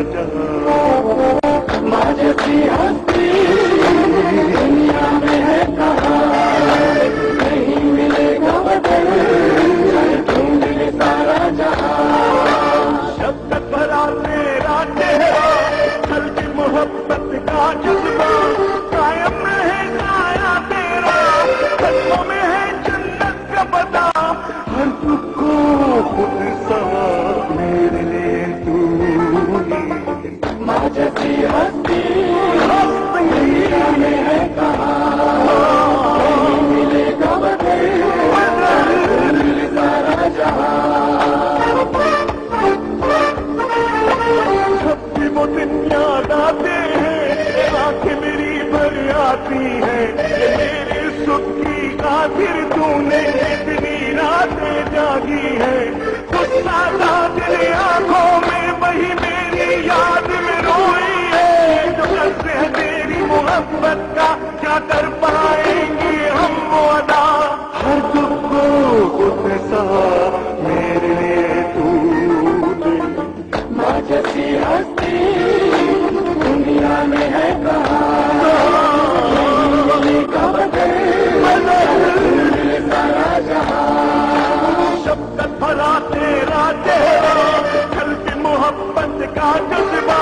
जहां। माँ जैसी हस्ती दुनिया में है कहाँ, नहीं मिलेगा बदल चाहे ढूंढ ले सारा जहां। शब्द भरा तेरा चेहरा, छल की मोहब्बत का जज्बा, कायम है साया तेरा, कदमों में है जन्नत का पता। हर दुख को खुद सहा मेरे लिए तू ही। माँ जैसी हस्ती दुनिया में है कहाँ, नहीं मिलेगा बदल सारा जहां। जब भी वो दिन याद आते हैं, आंखें मेरी भर आती है, मेरे सुख की खातिर तूने इतनी रातें जागी है। गुस्सा था तेरे आंखों में, वही मेरी याद में रोई है। जो कर्ज है तेरी मोहब्बत का, क्या कर पाएंगे हम वो अदा। हर दुख को खुद सहा मेरे लिए तूने। माँ जैसी हस्ती दुनिया में है कहाँ, का बदल सारा जहां। शब्द भरा तेरा चेहरा, छल की मोहब्बत का जज्बा,